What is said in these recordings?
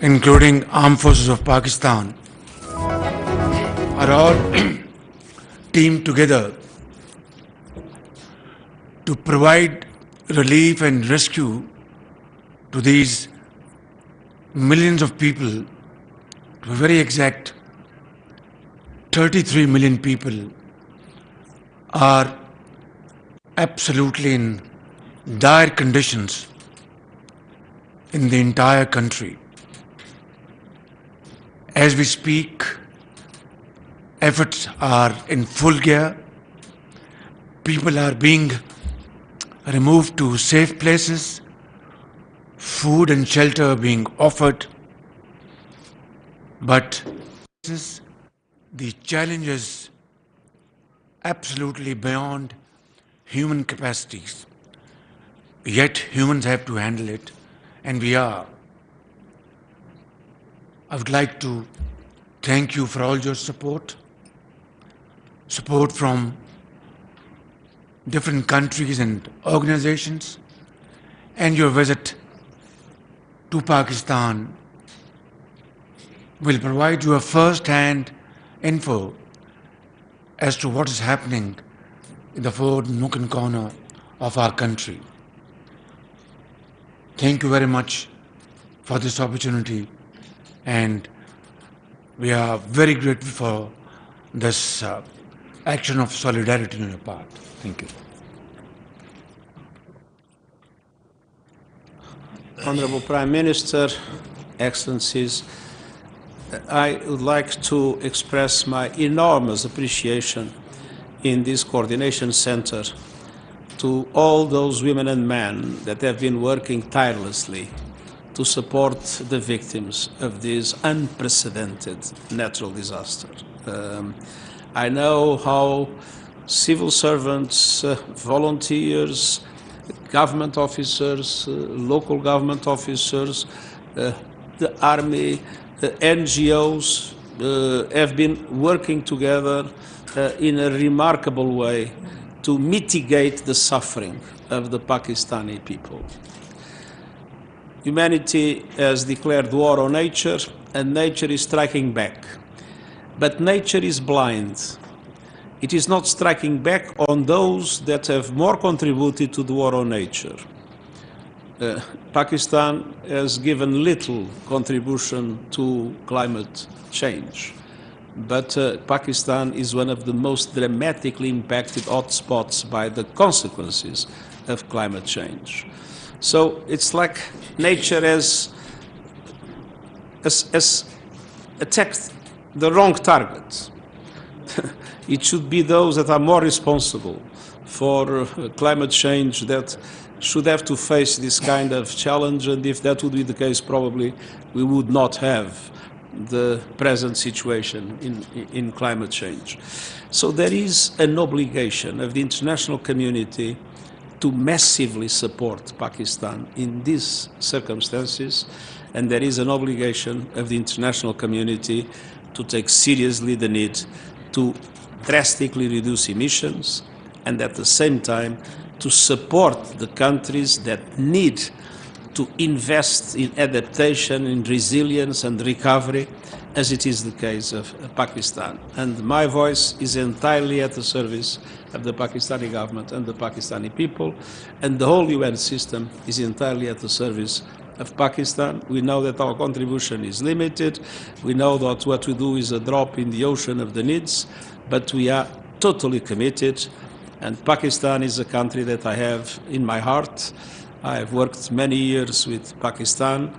including armed forces of Pakistan, are all teamed together to provide relief and rescue to these millions of people. To be very exact, 33 million people are absolutely in dire conditions in the entire country. As we speak, efforts are in full gear. People are being removed to safe places, food and shelter being offered, but the challenge is absolutely beyond human capacities. Yet humans have to handle it, and we are. I would like to thank you for all your support from different countries and organizations, and your visit to Pakistan will provide you a first-hand info as to what is happening in the fourth nook and corner of our country. Thank you very much for this opportunity, and we are very grateful for this action of solidarity on your part. Thank you. Honorable Prime Minister, Excellencies, I would like to express my enormous appreciation in this coordination center to all those women and men that have been working tirelessly to support the victims of this unprecedented natural disaster. I know how civil servants, volunteers, government officers, local government officers, the army, NGOs have been working together in a remarkable way to mitigate the suffering of the Pakistani people. Humanity has declared war on nature, and nature is striking back. But nature is blind. It is not striking back on those that have more contributed to the war on nature. Pakistan has given little contribution to climate change, but Pakistan is one of the most dramatically impacted hotspots by the consequences of climate change. So it's like nature has attacked the wrong target. It should be those that are more responsible for climate change that should have to face this kind of challenge, and if that would be the case, probably we would not have the present situation in climate change. So there is an obligation of the international community to massively support Pakistan in these circumstances, and there is an obligation of the international community to take seriously the need to drastically reduce emissions, and at the same time to support the countries that need to invest in adaptation, in resilience and recovery, as it is the case of Pakistan. And my voice is entirely at the service of the Pakistani government and the Pakistani people, and the whole UN system is entirely at the service of Pakistan. We know that our contribution is limited. We know that what we do is a drop in the ocean of the needs, but we are totally committed. And Pakistan is a country that I have in my heart. I have worked many years with Pakistan.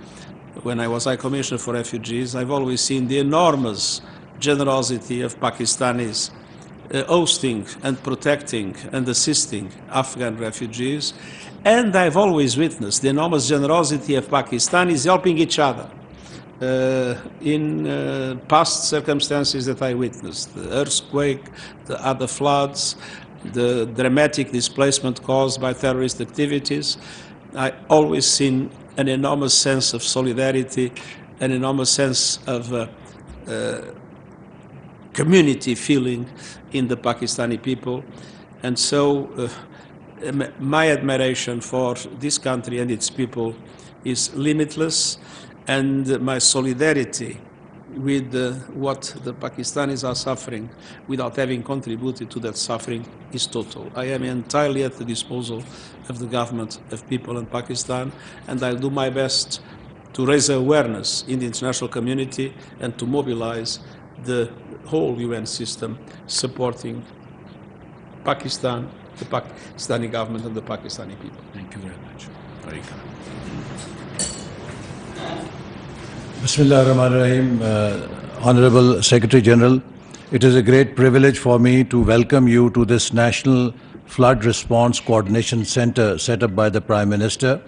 When I was High Commissioner for Refugees, I've always seen the enormous generosity of Pakistanis hosting and protecting and assisting Afghan refugees. And I've always witnessed the enormous generosity of Pakistanis helping each other in past circumstances that I witnessed, the earthquake, the other floods, the dramatic displacement caused by terrorist activities. I always seen an enormous sense of solidarity, an enormous sense of community feeling in the Pakistani people. And so my admiration for this country and its people is limitless. and my solidarity with what the Pakistanis are suffering without having contributed to that suffering is total. I am entirely at the disposal of the government of people in Pakistan, and I'll do my best to raise awareness in the international community and to mobilize the whole UN system supporting Pakistan, the Pakistani government and the Pakistani people. Thank you very much. Very kind. Bismillah ar-Rahman ar-Rahim. Honorable Secretary General, it is a great privilege for me to welcome you to this National Flood Response Coordination Center set up by the Prime Minister.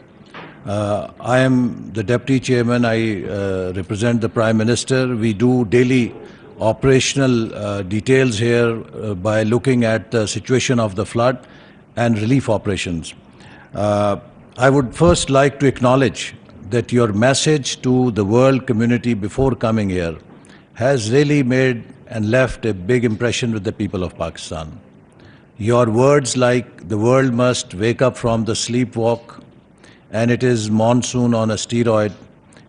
I am the Deputy Chairman. I represent the Prime Minister. We do daily operational details here by looking at the situation of the flood and relief operations. I would first like to acknowledge that your message to the world community before coming here has really made and left a big impression with the people of Pakistan. Your words like the world must wake up from the sleepwalk and it is monsoon on a steroid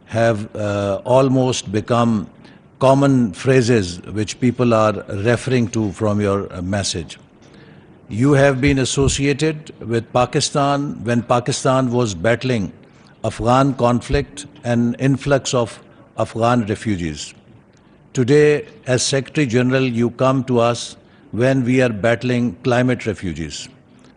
have almost become common phrases which people are referring to from your message. You have been associated with Pakistan when Pakistan was battling Afghan conflict and influx of Afghan refugees. Today, as Secretary General, you come to us when we are battling climate refugees.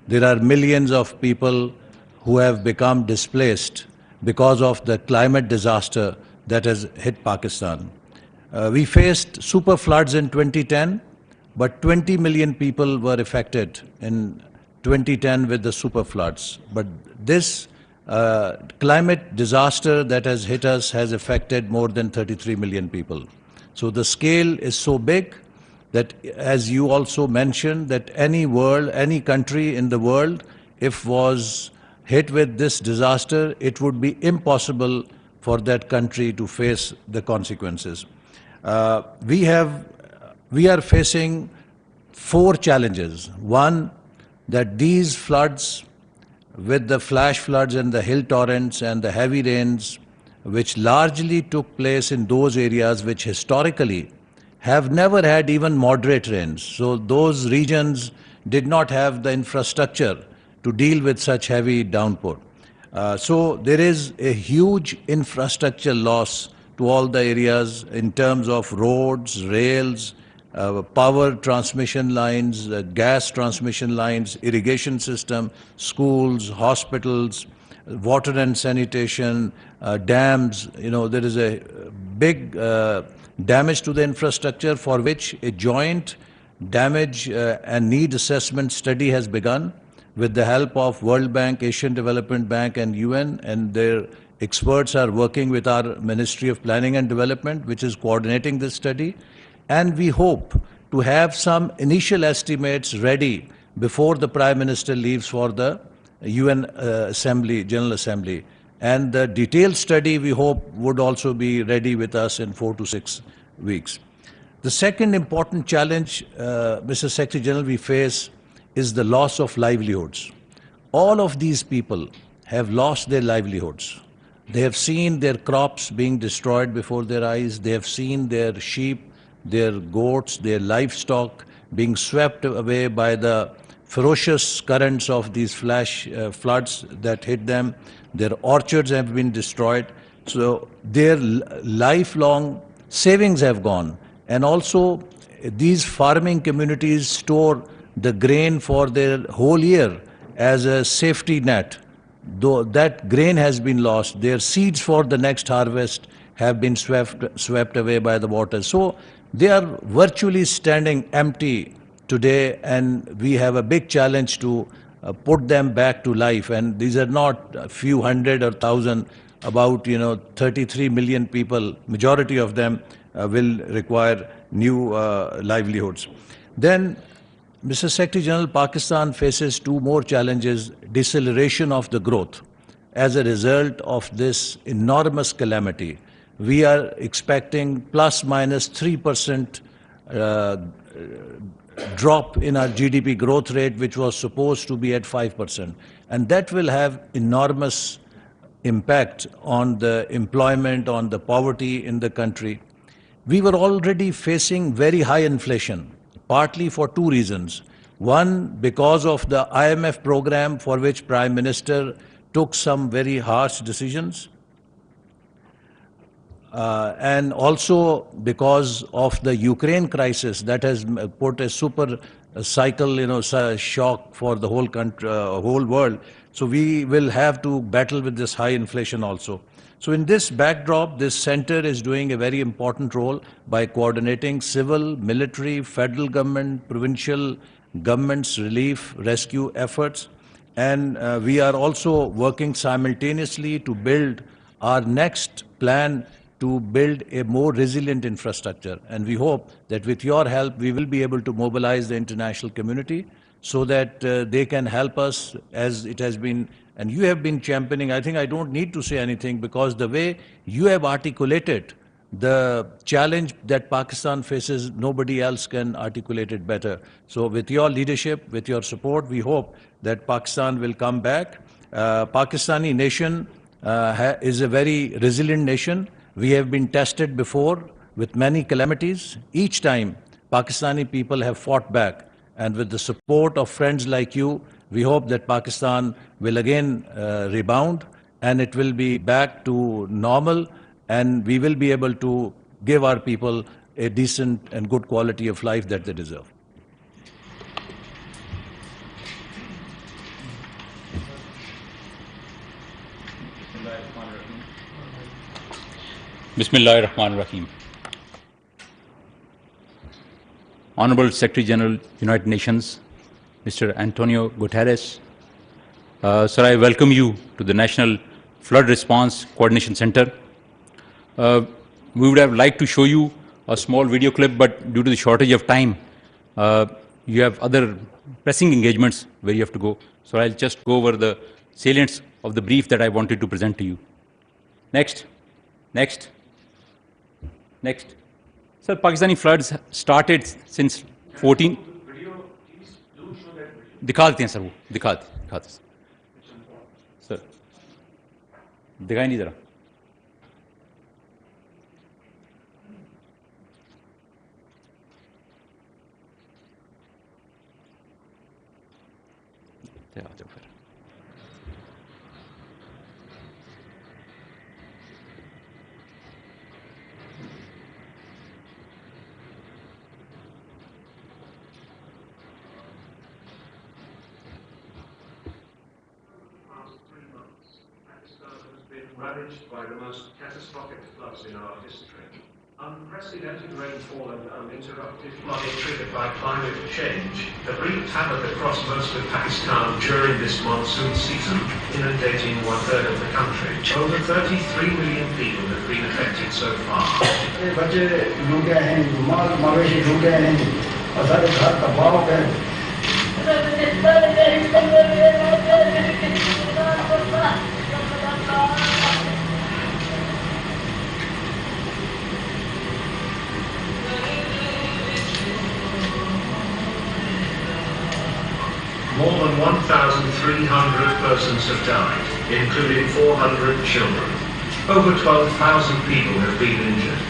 There are millions of people who have become displaced because of the climate disaster that has hit Pakistan. We faced super floods in 2010, but 20 million people were affected in 2010 with the super floods. But this climate disaster that has hit us has affected more than 33 million people. So the scale is so big that, as you also mentioned, that any country in the world, if was hit with this disaster, it would be impossible for that country to face the consequences. We are facing 4 challenges. One, that these floods, with the flash floods and the hill torrents and the heavy rains, which largely took place in those areas which historically have never had even moderate rains. So those regions did not have the infrastructure to deal with such heavy downpour. So there is a huge infrastructure loss to all the areas in terms of roads, rails, power transmission lines, gas transmission lines, irrigation system, schools, hospitals, water and sanitation, dams. There is a big damage to the infrastructure for which a joint damage and need assessment study has begun with the help of World Bank, Asian Development Bank and UN, and their experts are working with our Ministry of Planning and Development, which is coordinating this study. And we hope to have some initial estimates ready before the Prime Minister leaves for the UN General Assembly. And the detailed study, we hope, would also be ready with us in 4 to 6 weeks. The second important challenge, Mr. Secretary General, we face is the loss of livelihoods. All of these people have lost their livelihoods. They have seen their crops being destroyed before their eyes. They have seen their sheep, their goats, their livestock being swept away by the ferocious currents of these flash floods that hit them. Their orchards have been destroyed. So their lifelong savings have gone. And also these farming communities store the grain for their whole year as a safety net. Though that grain has been lost, their seeds for the next harvest have been swept away by the water. So they are virtually standing empty today, and we have a big challenge to put them back to life. And these are not a few hundred or thousand, about 33 million people. Majority of them will require new livelihoods. Then, Mr. Secretary General, Pakistan faces 2 more challenges: deceleration of the growth as a result of this enormous calamity. We are expecting plus minus 3% drop in our GDP growth rate, which was supposed to be at 5%. And that will have enormous impact on the employment, on the poverty in the country. We were already facing very high inflation, partly for two reasons. One, because of the IMF program for which Prime Minister took some very harsh decisions. And also because of the Ukraine crisis that has put a super cycle, shock for the whole country, whole world. So we will have to battle with this high inflation also. So in this backdrop, this center is doing a very important role by coordinating civil, military, federal government, provincial governments' relief, rescue efforts. And we are also working simultaneously to build our next plan to build a more resilient infrastructure. And we hope that with your help, we will be able to mobilize the international community so that they can help us as it has been. And you have been championing, I think I don't need to say anything because the way you have articulated the challenge that Pakistan faces, nobody else can articulate it better. So with your leadership, with your support, we hope that Pakistan will come back. Pakistani nation is a very resilient nation. We have been tested before with many calamities. Each time, Pakistani people have fought back. And with the support of friends like you, we hope that Pakistan will again rebound and it will be back to normal and we will be able to give our people a decent and good quality of life that they deserve. Bismillahir Rahmanir Rahim. Honorable Secretary General, United Nations, Mr. Antonio Guterres. Sir, I welcome you to the National Flood Response Coordination Center. We would have liked to show you a small video clip, but due to the shortage of time, you have other pressing engagements where you have to go. So I'll just go over the salients of the brief that I wanted to present to you. Next. Sir, Pakistani floods started since 14. दिखा देते हैं sir, वो दिखाते sir, दिखाई नहीं जरा. Ravaged by the most catastrophic floods in our history. Unprecedented rainfall and uninterrupted flooding triggered by climate change have wreaked havoc across most of Pakistan during this monsoon season, inundating one-third of the country. Over 33 million people have been affected so far. More than 1,300 persons have died, including 400 children. Over 12,000 people have been injured.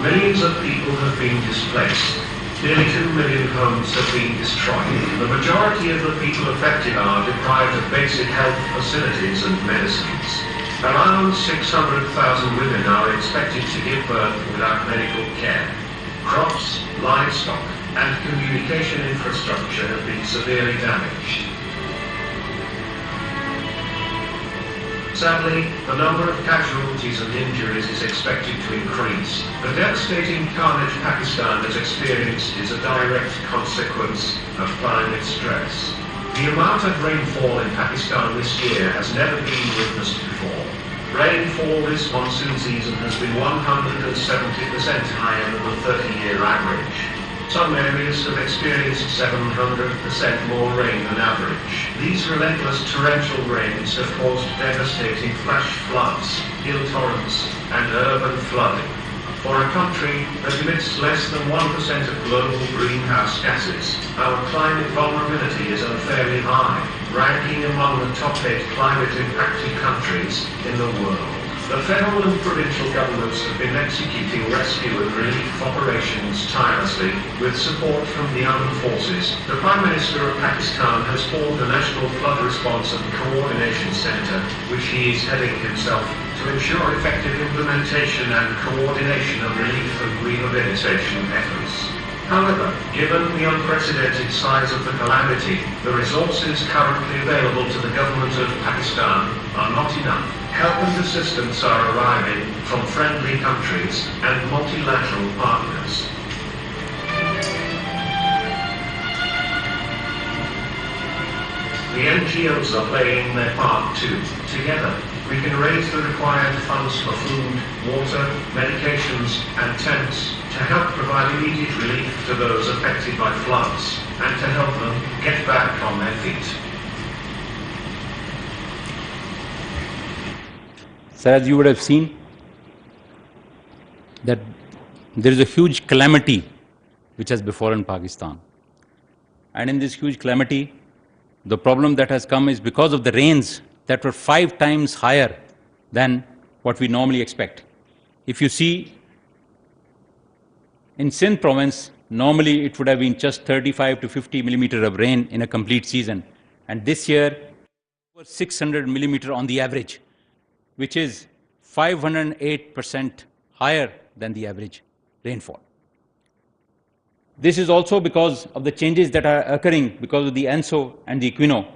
Millions of people have been displaced. Nearly 2 million homes have been destroyed. The majority of the people affected are deprived of basic health facilities and medicines. Around 600,000 women are expected to give birth without medical care. Crops, livestock, and communication infrastructure have been severely damaged. Sadly, the number of casualties and injuries is expected to increase. The devastating carnage Pakistan has experienced is a direct consequence of climate stress. The amount of rainfall in Pakistan this year has never been witnessed before. Rainfall this monsoon season has been 170% higher than the 30-year average. Some areas have experienced 700% more rain than average. These relentless torrential rains have caused devastating flash floods, hill torrents, and urban flooding. For a country that emits less than 1% of global greenhouse gases, our climate vulnerability is unfairly high. ranking among the top 8 climate-impacted countries in the world. The federal and provincial governments have been executing rescue and relief operations tirelessly, with support from the armed forces. The Prime Minister of Pakistan has formed a National Flood Response and Coordination Centre, which he is heading himself, to ensure effective implementation and coordination of relief and rehabilitation efforts. However, given the unprecedented size of the calamity, the resources currently available to the government of Pakistan are not enough. Help and assistance are arriving from friendly countries and multilateral partners. The NGOs are playing their part too. Together, we can raise the required funds for food, water, medications and tents to help provide immediate relief to those affected by floods and to help them get back on their feet. So as you would have seen, that there is a huge calamity which has befallen Pakistan. And in this huge calamity, the problem that has come is because of the rains that were 5 times higher than what we normally expect. If you see, in Sindh province, normally it would have been just 35 to 50 millimeters of rain in a complete season. And this year, over 600 millimeters on the average, which is 508% higher than the average rainfall. This is also because of the changes that are occurring because of the ENSO and the Equino,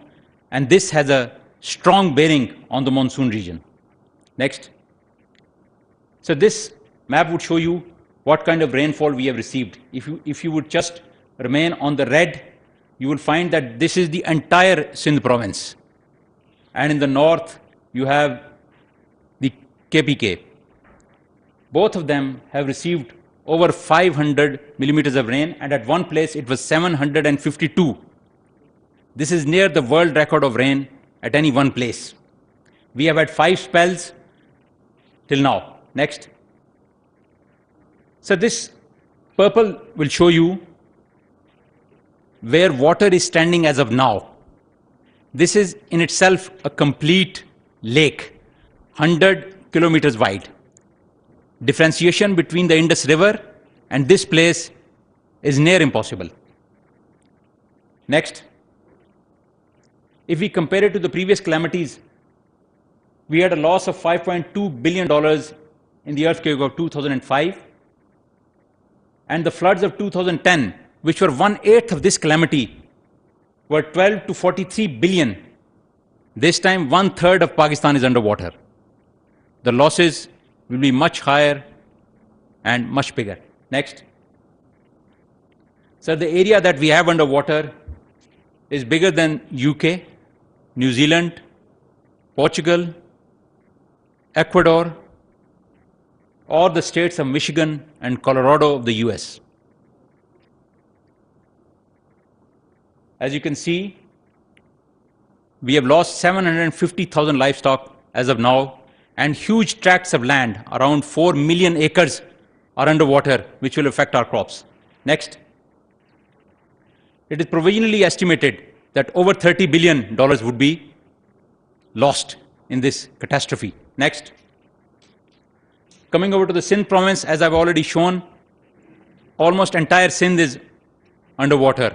and this has a strong bearing on the monsoon region. Next. So this map would show you what kind of rainfall we have received. If you would just remain on the red, you will find that this is the entire Sindh province. And in the north, you have the KPK. Both of them have received over 500 millimeters of rain, and at one place it was 752. This is near the world record of rain at any one place. We have had 5 spells till now. Next. So this purple will show you where water is standing as of now. This is in itself a complete lake, 100 kilometers wide. Differentiation between the Indus River and this place is near impossible. Next. If we compare it to the previous calamities, we had a loss of $5.2 billion in the earthquake of 2005, and the floods of 2010, which were 1/8 of this calamity, were 12 to 43 billion. This time, 1/3 of Pakistan is underwater. The losses will be much higher and much bigger. Next. So the area that we have underwater is bigger than UK, New Zealand, Portugal, Ecuador, or the states of Michigan and Colorado of the US. As you can see, we have lost 750,000 livestock as of now, and huge tracts of land, around 4 million acres, are underwater, which will affect our crops. Next. It is provisionally estimated that over $30 billion would be lost in this catastrophe. Next. Coming over to the Sindh province, as I've already shown, almost entire Sindh is underwater,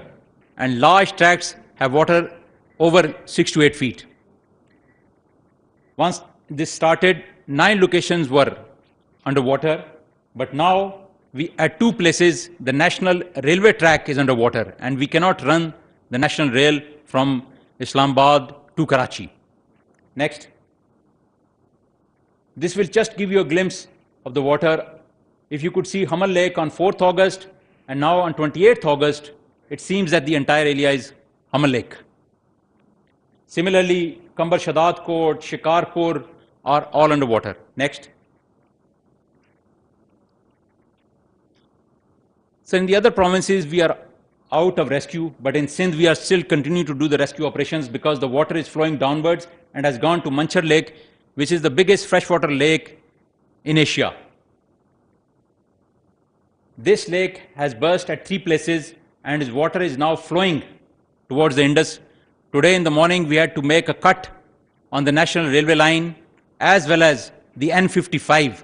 and large tracts have water over 6 to 8 feet. Once this started, 9 locations were underwater, but now at 2 places the national railway track is underwater, and we cannot run the national rail from Islamabad to Karachi. Next. This will just give you a glimpse of the water. If you could see Hamal Lake on 4th August and now on 28th August, it seems that the entire area is Hamal Lake. Similarly, Kambar Shadat Kot, Shikarpur are all underwater. Next. So in the other provinces, we are out of rescue, but in Sindh, we are still continuing to do the rescue operations because the water is flowing downwards and has gone to Manchar Lake, which is the biggest freshwater lake in Asia. This lake has burst at 3 places, and its water is now flowing towards the Indus Today in the morning, we had to make a cut on the national railway line as well as the N55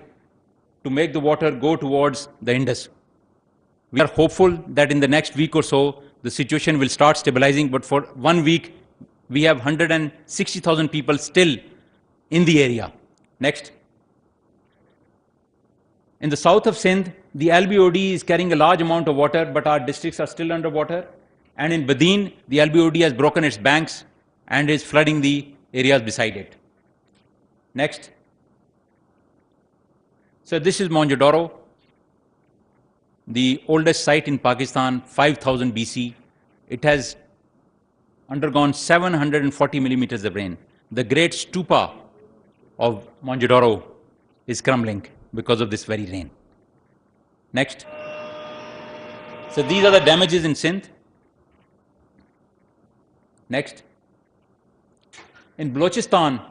to make the water go towards the Indus. We are hopeful that in the next week or so, the situation will start stabilizing, but for 1 week, we have 160,000 people still in the area. Next. In the south of Sindh, the LBOD is carrying a large amount of water, but our districts are still underwater. And in Badin, the LBOD has broken its banks and is flooding the areas beside it. Next. So this is Mohenjo-daro, the oldest site in Pakistan, 5000 BC. It has undergone 740 millimeters of rain. The great stupa of Mohenjo-daro is crumbling because of this very rain. Next. So these are the damages in Sindh. Next. In Balochistan,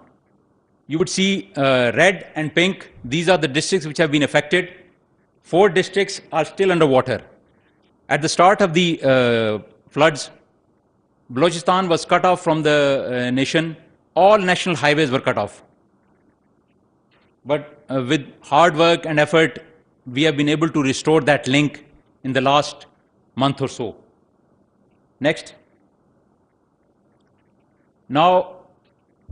you would see red and pink. These are the districts which have been affected. 4 districts are still underwater. At the start of the floods, Balochistan was cut off from the nation. All national highways were cut off. But with hard work and effort, we have been able to restore that link in the last month or so. Next. Now,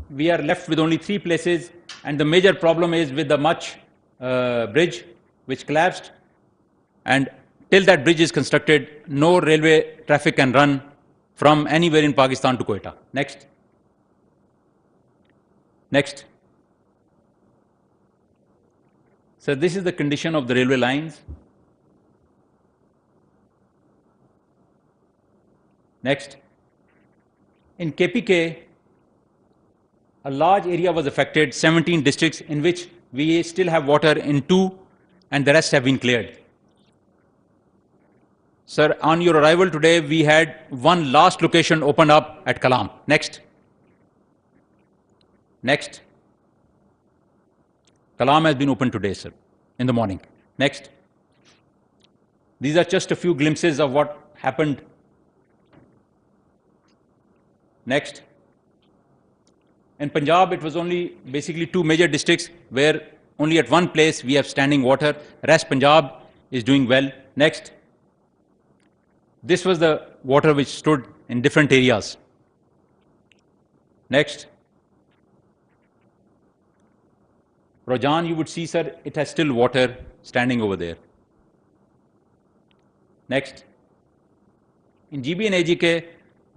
we are left with only 3 places, and the major problem is with the Mach bridge, which collapsed. And till that bridge is constructed, no railway traffic can run from anywhere in Pakistan to Quetta. Next. Next. So this is the condition of the railway lines. Next. In KPK, a large area was affected, 17 districts, in which we still have water in 2 and the rest have been cleared. Sir, on your arrival today, we had one last location opened up at Kalam. Next. Next. Kalam has been opened today, sir, in the morning. Next. These are just a few glimpses of what happened. Next. In Punjab, it was only basically 2 major districts where only at one place we have standing water. Rest Punjab is doing well. Next. This was the water which stood in different areas. Next. Rojan, you would see, sir, it has still water standing over there. Next. In GB and AGK,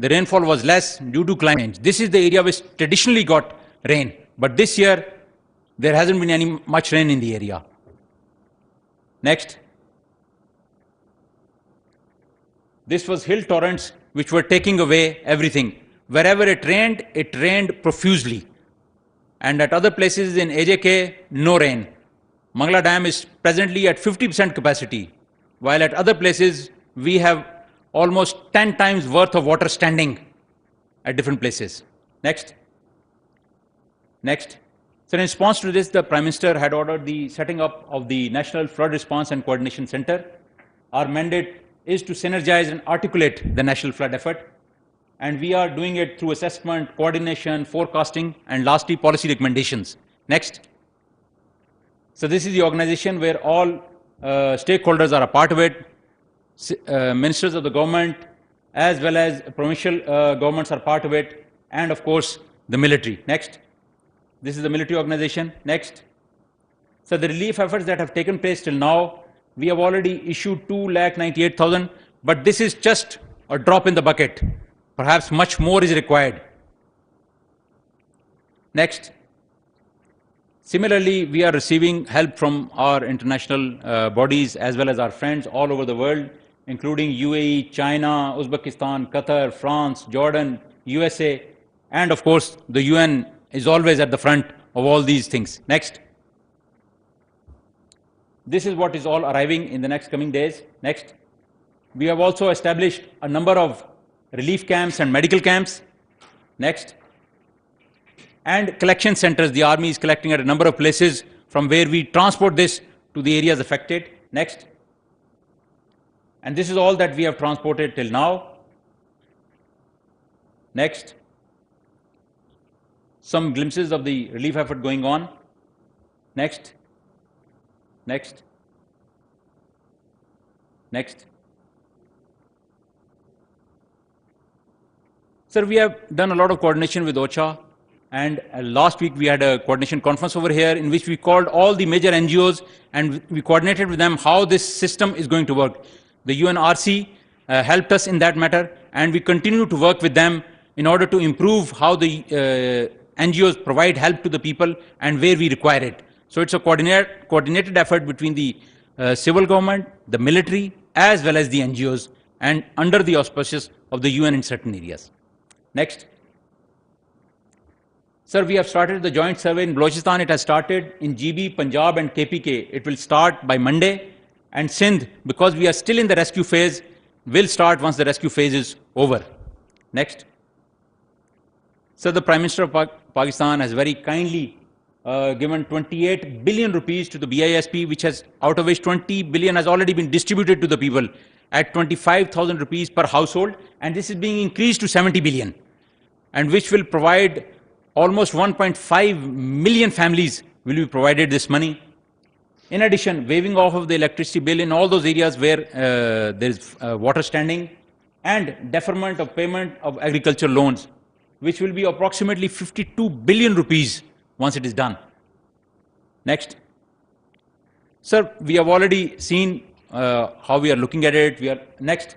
the rainfall was less due to climate change. This is the area which traditionally got rain, but this year there hasn't been much rain in the area. Next. This was hill torrents which were taking away everything. Wherever it rained profusely. And at other places in AJK, no rain. Mangla Dam is presently at 50% capacity, while at other places we have almost 10 times worth of water standing at different places. Next. Next. So in response to this, the Prime Minister had ordered the setting up of the National Flood Response and Coordination Center. Our mandate is to synergize and articulate the national flood effort. And we are doing it through assessment, coordination, forecasting, and lastly, policy recommendations. Next. So this is the organization where all stakeholders are a part of it. Ministers of the government, as well as provincial governments are part of it, and of course, the military. Next. This is the military organization. Next. So the relief efforts that have taken place till now, we have already issued 2,98,000, but this is just a drop in the bucket. Perhaps much more is required. Next. Similarly, we are receiving help from our international bodies as well as our friends all over the world, including UAE, China, Uzbekistan, Qatar, France, Jordan, USA, and of course, the UN is always at the front of all these things. Next. This is what is all arriving in the next coming days. Next. We have also established a number of relief camps and medical camps. Next. And collection centers. The army is collecting at a number of places from where we transport this to the areas affected. Next. And this is all that we have transported till now. Next. some glimpses of the relief effort going on. Next. Next. Next. Sir, we have done a lot of coordination with OCHA, and last week we had a coordination conference over here in which we called all the major NGOs and we coordinated with them how this system is going to work. The UNRC helped us in that matter, and we continue to work with them in order to improve how the NGOs provide help to the people and where we require it. So it's a coordinated effort between the civil government, the military, as well as the NGOs, and under the auspices of the UN in certain areas. Next. Sir, we have started the joint survey in Balochistan. It has started in GB, Punjab and KPK. It will start by Monday. And Sindh, because we are still in the rescue phase, will start once the rescue phase is over. Next. Sir, the Prime Minister of Pakistan has very kindly given 28 billion rupees to the BISP, which has, out of which 20 billion has already been distributed to the people at 25,000 rupees per household, and this is being increased to 70 billion, and which will provide almost 1.5 million families will be provided this money. In addition, waiving off of the electricity bill in all those areas where there is water standing, and deferment of payment of agricultural loans, which will be approximately 52 billion rupees once it is done. Next. Sir, we have already seen how we are looking at it. Next.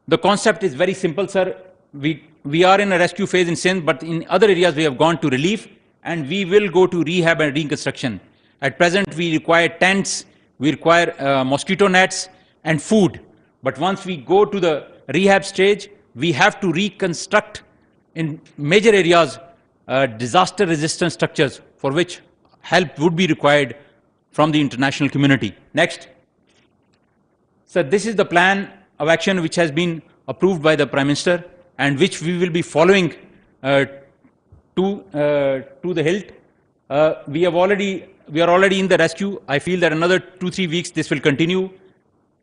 The concept is very simple, sir. We are in a rescue phase in Sindh, but in other areas we have gone to relief, and we will go to rehab and reconstruction. At present, we require tents, we require mosquito nets and food. But once we go to the rehab stage, we have to reconstruct in major areas disaster-resistant structures for which help would be required from the international community. Next. So this is the plan of action which has been approved by the Prime Minister and which we will be following to the hilt. We are already in the rescue. I feel that another 2-3 weeks this will continue.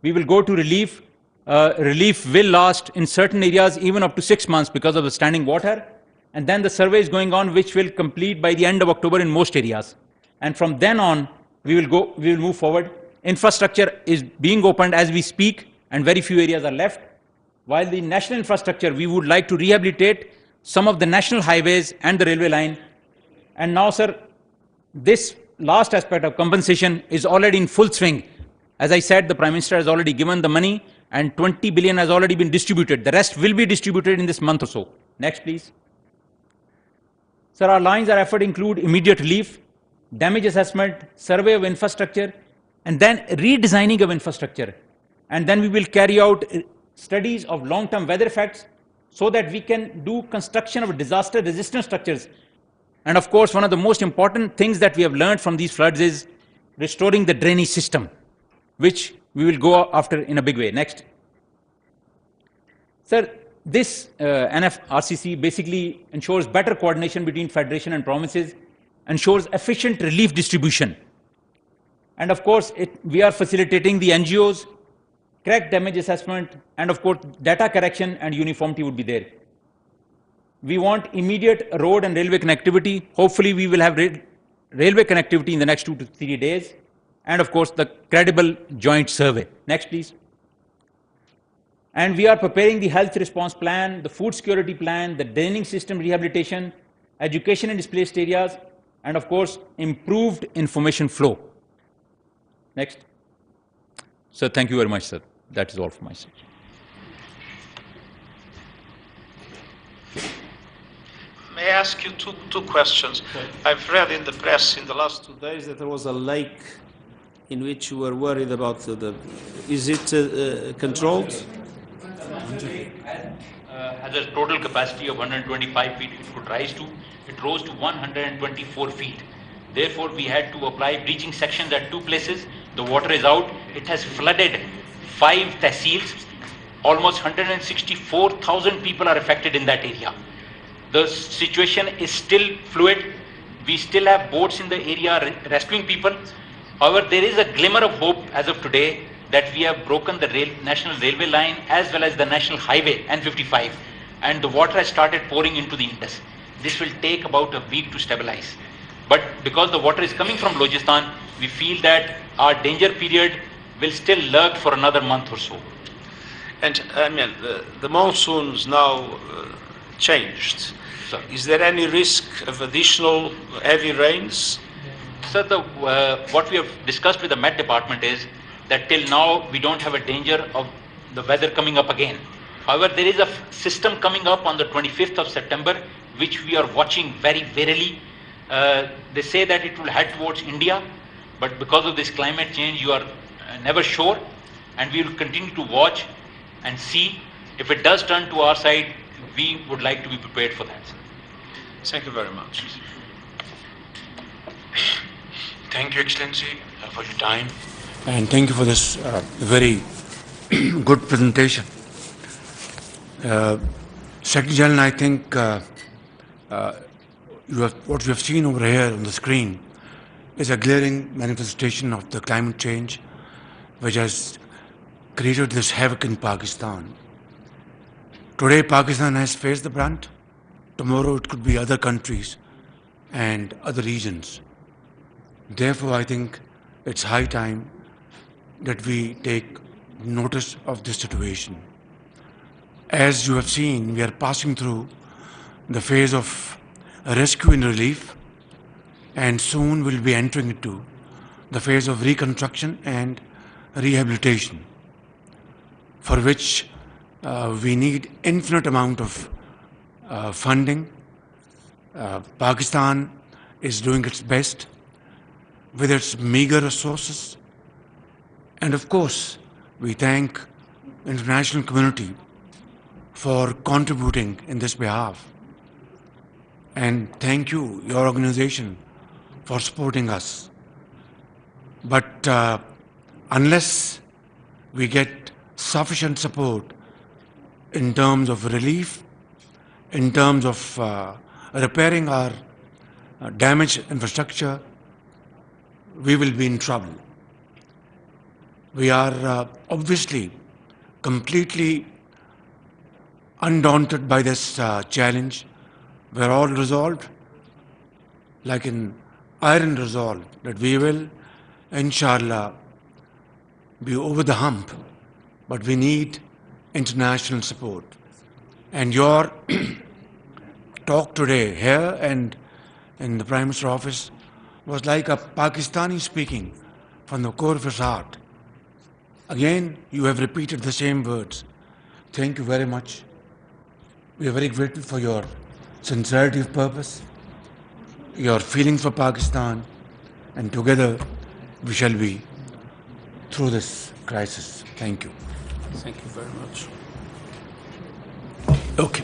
We will go to relief. Relief will last in certain areas even up to 6 months because of the standing water. And then the survey is going on, which will complete by the end of October in most areas. And from then on, we will move forward. Infrastructure is being opened as we speak, and very few areas are left. While the national infrastructure, we would like to rehabilitate some of the national highways and the railway line. And now, sir, this last aspect of compensation is already in full swing. As I said, the Prime Minister has already given the money, and 20 billion has already been distributed. The rest will be distributed in this month or so. Next, please. Sir, our lines of effort include immediate relief, damage assessment, survey of infrastructure, and then redesigning of infrastructure. And then we will carry out studies of long-term weather effects so that we can do construction of disaster-resistant structures. And of course, one of the most important things that we have learned from these floods is restoring the drainage system, which we will go after in a big way. Next. Sir, this NFRCC basically ensures better coordination between federation and provinces, ensures efficient relief distribution. And of course, we are facilitating the NGOs, correct damage assessment, and of course, data correction and uniformity would be there. We want immediate road and railway connectivity. Hopefully, we will have railway connectivity in the next 2 to 3 days. And of course, the credible joint survey. Next, please. And we are preparing the health response plan, the food security plan, the draining system rehabilitation, education in displaced areas, and of course, improved information flow. Next. Sir, thank you very much, sir. That is all from my side. May I ask you two questions? I've read in the press in the last 2 days that there was a lake in which you were worried about is it controlled? Has a total capacity of 125 feet it could rise to. It rose to 124 feet. Therefore, we had to apply breaching sections at 2 places. The water is out. It has flooded 5 tehsils. Almost 164,000 people are affected in that area. The situation is still fluid. We still have boats in the area rescuing people. However, there is a glimmer of hope as of today that we have broken the national railway line as well as the national highway N55, and the water has started pouring into the Indus. this will take about a week to stabilize. But because the water is coming from Balochistan, we feel that our danger period will still lurk for another month or so. And I mean, the monsoons now changed. Sir. Is there any risk of additional heavy rains? Sir, what we have discussed with the Met Department is that till now we don't have a danger of the weather coming up again. However, there is a system coming up on the 25th of September, which we are watching very warily. They say that it will head towards India, but because of this climate change, you are never sure, and we will continue to watch and see. If it does turn to our side, we would like to be prepared for that. Thank you very much. Thank you, Excellency, for your time, and thank you for this very good presentation. Secretary General, I think what you have seen over here on the screen is a glaring manifestation of the climate change which has created this havoc in Pakistan. Today, Pakistan has faced the brunt. Tomorrow, it could be other countries and other regions. Therefore, I think it's high time that we take notice of this situation. As you have seen, we are passing through the phase of rescue and relief, and soon we'll be entering into the phase of reconstruction and rehabilitation, for which we need infinite amount of funding. Pakistan is doing its best with its meager resources, and of course we thank the international community for contributing in this behalf, and thank you, your organization, for supporting us. But unless we get sufficient support in terms of relief, in terms of repairing our damaged infrastructure, we will be in trouble. We are obviously completely undaunted by this challenge. We are all resolved, like an iron resolve, that we will, inshallah, be over the hump. But we need international support. And your talk today here and in the Prime Minister's office was like a Pakistani speaking from the core of his heart. Again, you have repeated the same words. Thank you very much. We are very grateful for your sincerity of purpose, your feelings for Pakistan, and together we shall be through this crisis. Thank you. Thank you very much. Okay.